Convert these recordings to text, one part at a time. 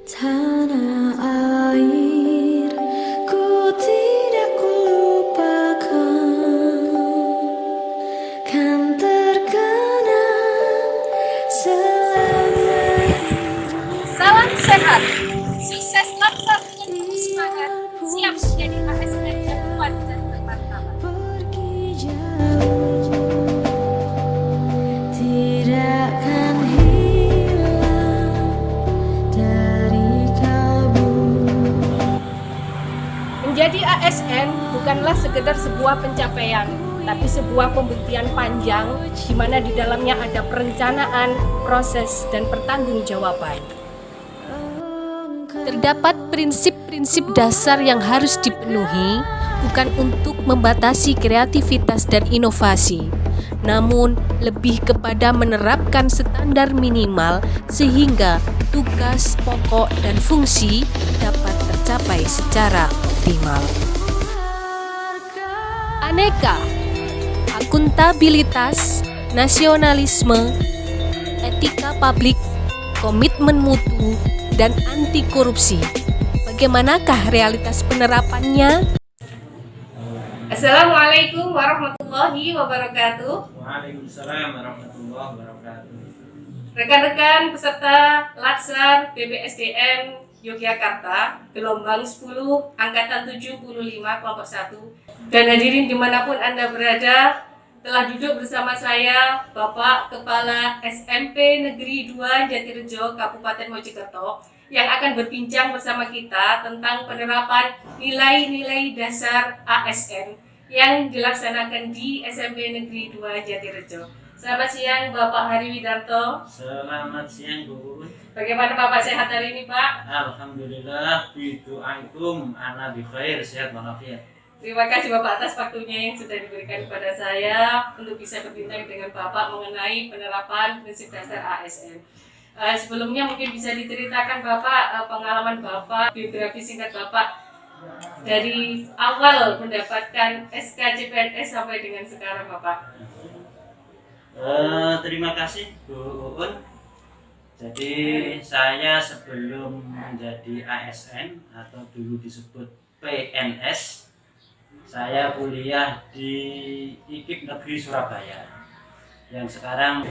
Tanah air ku tidak kulupakan, kan terkenang selama Salam sehat, sukses laksar dengan penuh semangat, siap menjadi ASN yang kuat dan bermartabat. pergi jauh, tidak akan hilang dari kalbu. Menjadi ASN bukanlah sekedar sebuah pencapaian, tapi sebuah pembuktian panjang di mana di dalamnya ada perencanaan, proses, dan pertanggungjawaban. Terdapat prinsip-prinsip dasar yang harus dipenuhi, bukan untuk membatasi kreativitas dan inovasi, namun lebih kepada menerapkan standar minimal sehingga tugas pokok dan fungsi dapat tercapai secara optimal. Aneka, akuntabilitas, nasionalisme, etika publik, komitmen mutu, dan anti korupsi. Bagaimanakah realitas penerapannya? Assalamualaikum warahmatullahi wabarakatuh. Waalaikumsalam warahmatullahi wabarakatuh. Rekan-rekan peserta Latsar BPSDM Yogyakarta gelombang 10 angkatan 75 kelompok 1 dan hadirin dimanapun Anda berada, telah duduk bersama saya Bapak Kepala SMP Negeri 2 Jatirejo Kabupaten Mojokerto yang akan berbincang bersama kita tentang penerapan nilai-nilai dasar ASN yang dilaksanakan di SMP Negeri 2 Jatirejo. Selamat siang Bapak Hari Widarto. Selamat siang Bu. Bagaimana Bapak sehat hari ini Pak? Alhamdulillah, bidu'aikum ana bi khair, sehat walafiat. Terima kasih Bapak atas waktunya yang sudah diberikan kepada saya untuk bisa berbincang dengan Bapak mengenai penerapan prinsip dasar ASN. Sebelumnya mungkin bisa diceritakan Bapak pengalaman Bapak, biografi singkat Bapak dari awal mendapatkan SK CPNS sampai dengan sekarang Bapak. Terima kasih Bu Uun. Jadi saya sebelum menjadi ASN atau dulu disebut PNS, saya kuliah di IKIP Negeri Surabaya. Yang sekarang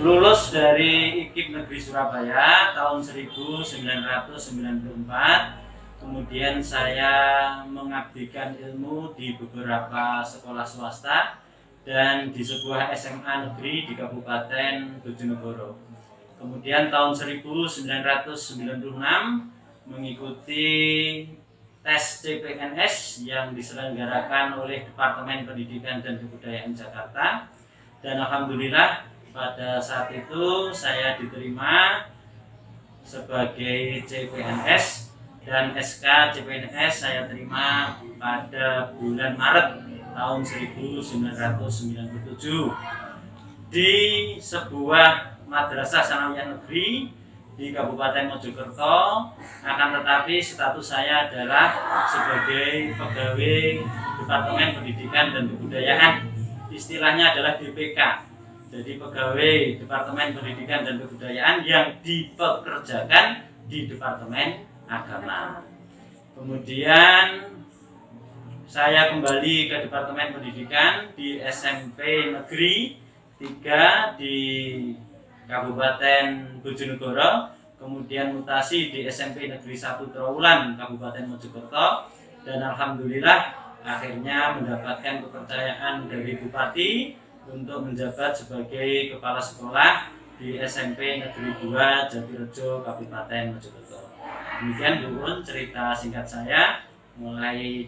lulus dari IKIP Negeri Surabaya tahun 1994. Kemudian saya mengabdikan ilmu di beberapa sekolah swasta dan di sebuah SMA negeri di Kabupaten Bojonegoro. Kemudian tahun 1996 mengikuti tes CPNS yang diselenggarakan oleh Departemen Pendidikan dan Kebudayaan Jakarta, dan alhamdulillah pada saat itu saya diterima sebagai CPNS dan SK CPNS saya terima pada bulan Maret tahun 1997 di sebuah madrasah sanawiyah negeri di Kabupaten Mojokerto. Akan tetapi status saya adalah sebagai pegawai Departemen Pendidikan dan Kebudayaan, istilahnya adalah DPK. Jadi pegawai Departemen Pendidikan dan Kebudayaan yang dipekerjakan di Departemen Agama. Kemudian saya kembali ke Departemen Pendidikan di SMP Negeri 3 di Kabupaten Bojonegoro, kemudian mutasi di SMP Negeri 1 Trawulan Kabupaten Mojokerto, dan alhamdulillah akhirnya mendapatkan kepercayaan dari Bupati untuk menjabat sebagai kepala sekolah di SMP Negeri 2 Jatirejo Kabupaten Mojokerto. Demikian Bu Un cerita singkat saya mulai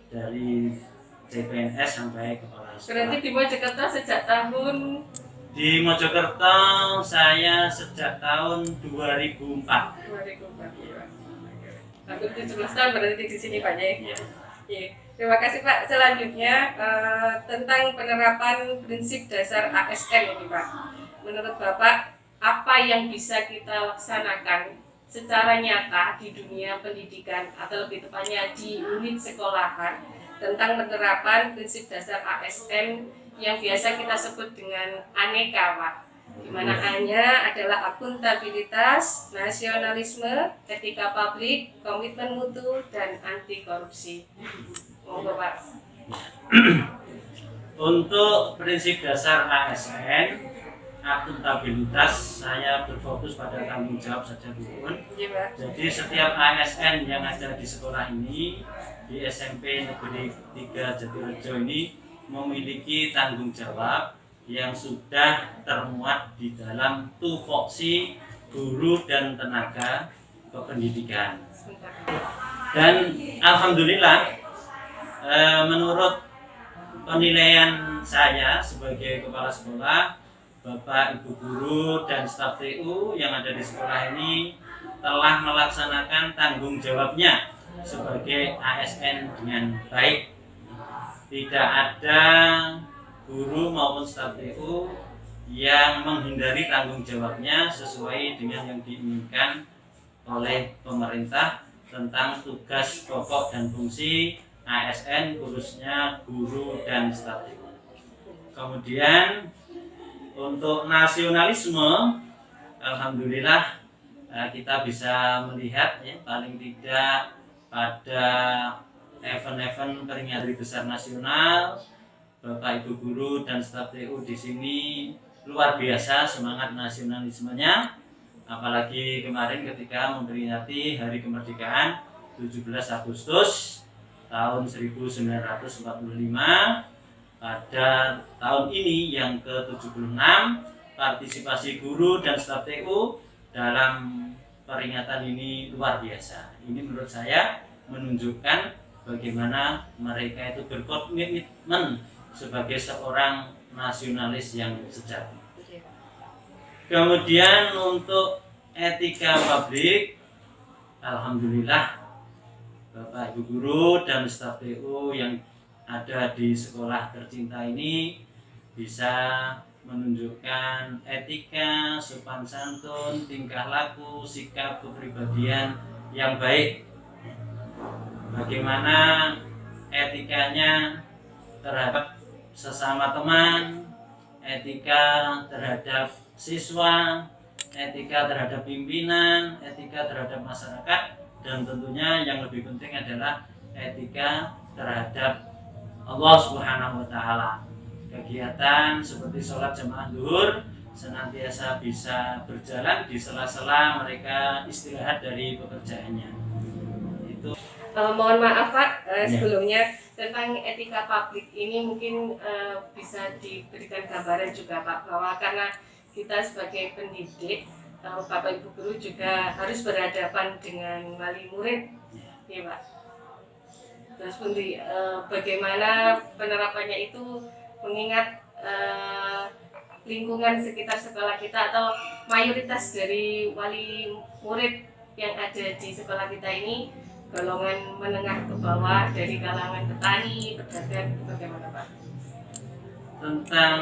dari CPNS sampai kepala sekolah. Berarti di Mojokerto sejak tahun Di Mojokerto saya sejak tahun 2004. 2004 ya. Hampir 17 tahun berarti di sini Pak ya. Ya. Oke. Terima kasih Pak. Selanjutnya tentang penerapan prinsip dasar ASN ini Pak. Menurut Bapak apa yang bisa kita laksanakan secara nyata di dunia pendidikan atau lebih tepatnya di unit sekolahan tentang penerapan prinsip dasar ASN yang biasa kita sebut dengan aneka Pak. di mana A-nya adalah akuntabilitas, nasionalisme, etika publik, komitmen mutu, dan anti korupsi. Monggo Pak. Untuk prinsip dasar ASN, akuntabilitas, saya berfokus pada tanggung jawab saja Bu. Iya Pak. Jadi setiap ASN yang ada di sekolah ini, di SMP Negeri 3 Jatirejo ini memiliki tanggung jawab yang sudah termuat di dalam tupoksi guru dan tenaga kependidikan. Sebentar. Dan alhamdulillah menurut penilaian saya sebagai kepala sekolah, Bapak Ibu guru dan staf TU yang ada di sekolah ini telah melaksanakan tanggung jawabnya sebagai ASN dengan baik. Tidak ada guru maupun staf TU yang menghindari tanggung jawabnya sesuai dengan yang diinginkan oleh pemerintah tentang tugas pokok dan fungsi ASN, khususnya guru dan staf TU. Kemudian untuk nasionalisme, alhamdulillah kita bisa melihat ya, paling tidak pada event-event peringatan Hari Besar Nasional, Bapak Ibu guru dan staf TU di sini luar biasa semangat nasionalismenya, apalagi kemarin ketika memperingati Hari Kemerdekaan 17 Agustus tahun 1945. Pada tahun ini yang ke-76, partisipasi guru dan staf TU dalam peringatan ini luar biasa. Ini menurut saya menunjukkan bagaimana mereka itu berkomitmen sebagai seorang nasionalis yang sejati. Kemudian untuk etika publik, alhamdulillah Bapak Ibu guru dan staf TU yang ada di sekolah tercinta ini bisa menunjukkan etika, sopan santun, tingkah laku, sikap kepribadian yang baik. Bagaimana etikanya terhadap sesama teman, etika terhadap siswa, etika terhadap pimpinan, etika terhadap masyarakat, dan tentunya yang lebih penting adalah etika terhadap Allah Subhanahu wa Ta'ala. Kegiatan seperti sholat jamaah zuhur senantiasa bisa berjalan di sela-sela mereka istirahat dari pekerjaannya. Itu Mohon maaf Pak, sebelumnya tentang etika publik ini mungkin bisa diberikan gambaran juga Pak, bahwa karena kita sebagai pendidik, Bapak Ibu guru juga harus berhadapan dengan wali murid, ya Pak. Terus bagaimana penerapannya itu mengingat lingkungan sekitar sekolah kita atau mayoritas dari wali murid yang ada di sekolah kita ini golongan menengah ke bawah dari kalangan petani, pedagang, bagaimana Pak? tentang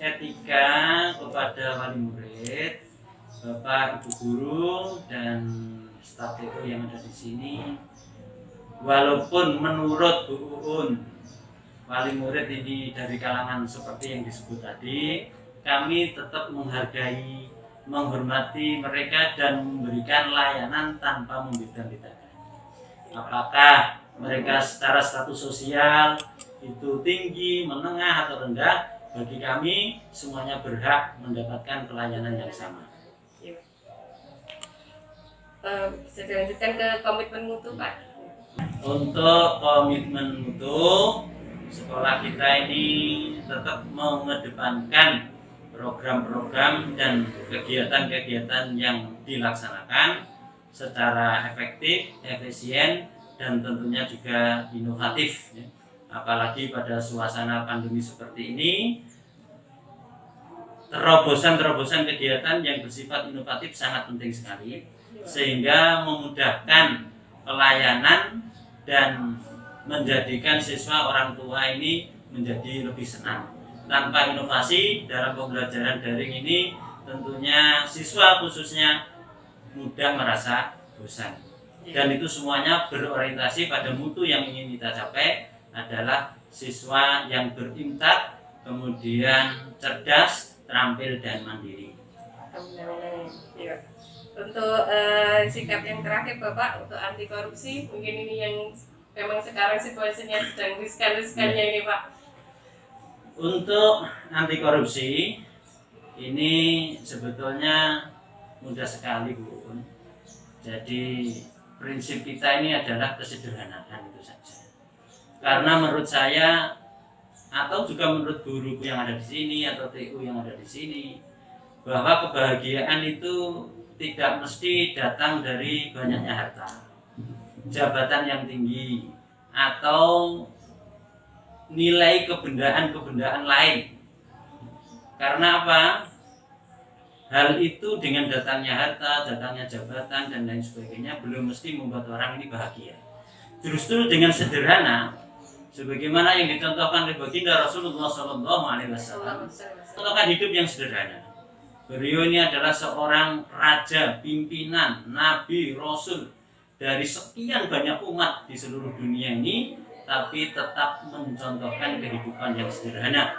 etika kepada wali murid, Bapak Ibu guru dan staf TU yang ada di sini, walaupun menurut Bu Uun wali murid ini dari kalangan seperti yang disebut tadi, kami tetap menghargai, menghormati mereka dan memberikan layanan tanpa membeda-bedakan. Apakah mereka secara status sosial itu tinggi, menengah atau rendah, bagi kami semuanya berhak mendapatkan pelayanan yang sama. Bisa dilanjutkan ke komitmen mutu Pak. Untuk komitmen mutu, sekolah kita ini tetap mengedepankan program-program dan kegiatan-kegiatan yang dilaksanakan secara efektif, efisien, dan tentunya juga inovatif. Apalagi pada suasana pandemi seperti ini, terobosan-terobosan kegiatan yang bersifat inovatif sangat penting sekali, sehingga memudahkan pelayanan dan menjadikan siswa orang tua ini menjadi lebih senang. Tanpa inovasi dalam pembelajaran daring ini, tentunya siswa khususnya mudah merasa bosan. Dan itu semuanya berorientasi pada mutu yang ingin kita capai adalah siswa yang berintak, kemudian cerdas, terampil, dan mandiri. Amin. Iya. Untuk sikap yang terakhir Bapak untuk anti korupsi, mungkin ini yang memang sekarang situasinya sedang riskan-riskannya ini Pak. Untuk anti korupsi ini sebetulnya mudah sekali Bu. Jadi prinsip kita ini adalah kesederhanaan itu saja. Karena menurut saya atau juga menurut guru yang ada di sini atau TU yang ada di sini, bahwa kebahagiaan itu tidak mesti datang dari banyaknya harta, jabatan yang tinggi, atau nilai kebendaan-kebendaan lain. Karena apa? Hal itu dengan datangnya harta, datangnya jabatan, dan lain sebagainya belum mesti membuat orang ini bahagia. Justru dengan sederhana, sebagaimana yang dicontohkan oleh baginda Rasulullah SAW, contohkan hidup yang sederhana. Beliau ini adalah seorang raja, pimpinan, nabi, rasul dari sekian banyak umat di seluruh dunia ini, tapi tetap mencontohkan kehidupan yang sederhana.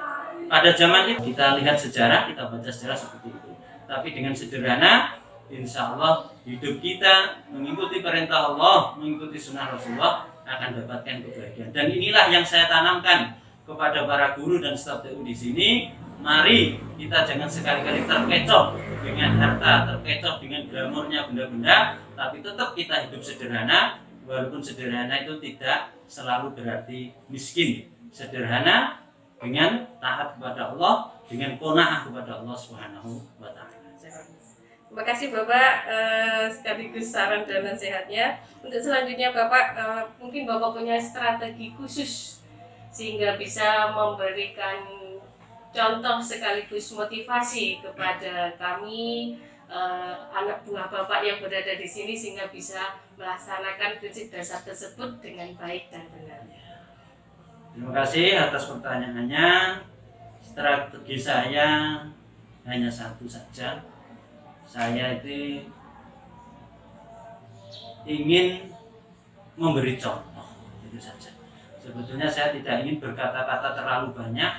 Pada zaman itu kita lihat sejarah, kita baca sejarah seperti itu. Tapi dengan sederhana, insya Allah hidup kita mengikuti perintah Allah, mengikuti sunnah Rasulullah akan dapatkan kebahagiaan. Dan inilah yang saya tanamkan kepada para guru dan staf TU di sini. Mari kita jangan sekali-kali terkecoh dengan harta, terkecoh dengan glamornya benda-benda, tapi tetap kita hidup sederhana. Walaupun sederhana itu tidak selalu berarti miskin. Sederhana dengan taat kepada Allah, dengan qanaah kepada Allah Subhanahu wa taala. Terima kasih Bapak sekaligus saran dan nasihatnya. Untuk selanjutnya Bapak mungkin Bapak punya strategi khusus sehingga bisa memberikan contoh sekaligus motivasi kepada kami anak buah Bapak yang berada di sini sehingga bisa melaksanakan prinsip dasar tersebut dengan baik dan benar. Terima kasih atas pertanyaannya. Strategi saya hanya satu saja. Saya itu ingin memberi contoh, itu saja. Sebetulnya saya tidak ingin berkata-kata terlalu banyak.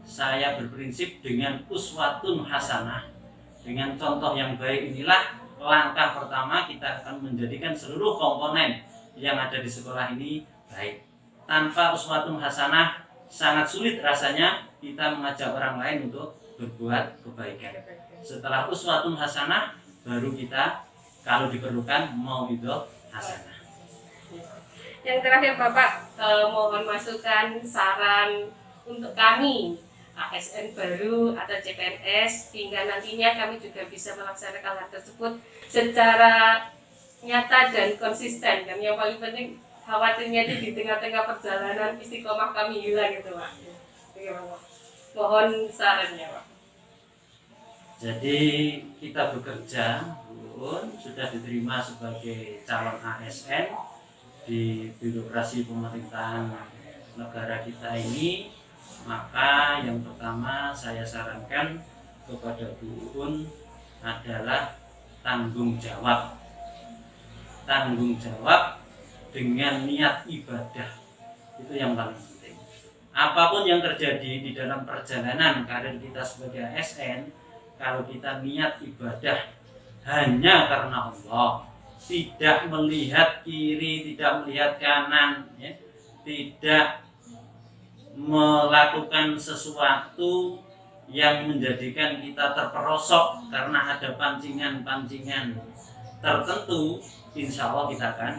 Saya berprinsip dengan uswatun hasanah, dengan contoh yang baik inilah langkah pertama kita akan menjadikan seluruh komponen yang ada di sekolah ini baik. Tanpa uswatun hasanah sangat sulit rasanya kita mengajak orang lain untuk berbuat kebaikan. Setelah uswatun hasanah baru kita kalau diperlukan mauidhah hasanah. Yang terakhir Bapak mohon masukan saran untuk kami ASN baru atau CPNS hingga nantinya kami juga bisa melaksanakan hal tersebut secara nyata dan konsisten. Dan yang paling penting khawatirnya itu di tengah-tengah perjalanan istiqomah kami hilang gitu Pak. Mohon sarannya Pak. Jadi kita bekerja pun sudah diterima sebagai calon ASN di birokrasi pemerintahan negara kita ini. Maka yang pertama saya sarankan kepada Bu Uun adalah tanggung jawab. Tanggung jawab dengan niat ibadah. Itu yang paling penting. Apapun yang terjadi di dalam perjalanan karir kita sebagai ASN, kalau kita niat ibadah hanya karena Allah, tidak melihat kiri, tidak melihat kanan, ya, tidak melakukan sesuatu yang menjadikan kita terperosok karena ada pancingan-pancingan tertentu, insya Allah kita akan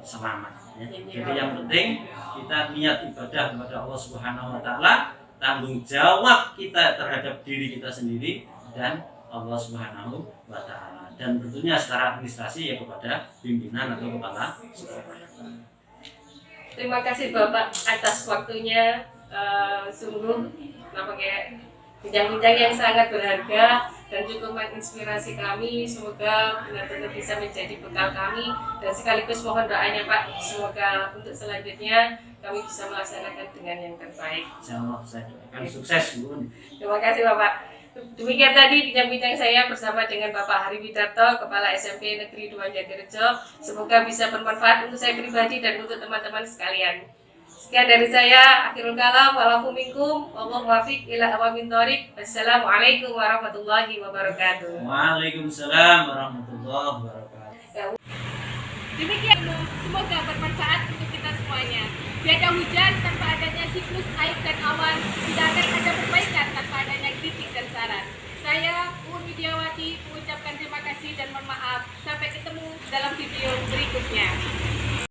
selamat. Ya. Jadi yang penting kita niat ibadah kepada Allah Subhanahu Wa Taala, tanggung jawab kita terhadap diri kita sendiri dan Allah Subhanahu Wa Taala, dan tentunya secara administrasi ya kepada pimpinan atau kepala sekolah. Terima kasih Bapak atas waktunya, sungguh kayak bincang-bincang yang sangat berharga dan cukup menginspirasi kami. Semoga benar-benar bisa menjadi bekal kami dan sekaligus mohon doanya Pak, semoga untuk selanjutnya kami bisa melaksanakan dengan yang terbaik. Insyaallah saya doakan sukses Bu. Terima kasih Bapak. Demikian tadi bincang-bincang saya bersama dengan Bapak Hari Widarto, Kepala SMP Negeri 2 Jatirejo. Semoga bisa bermanfaat untuk saya pribadi dan untuk teman-teman sekalian. Sekian dari saya, akhirul kalam, walafu minkum, wallahu muwaffiq ila aqwamit thoriq. Wassalamualaikum warahmatullahi wabarakatuh. Waalaikumsalam warahmatullahi wabarakatuh. Demikian, semoga bermanfaat untuk kita semuanya. Tiada hujan tanpa adanya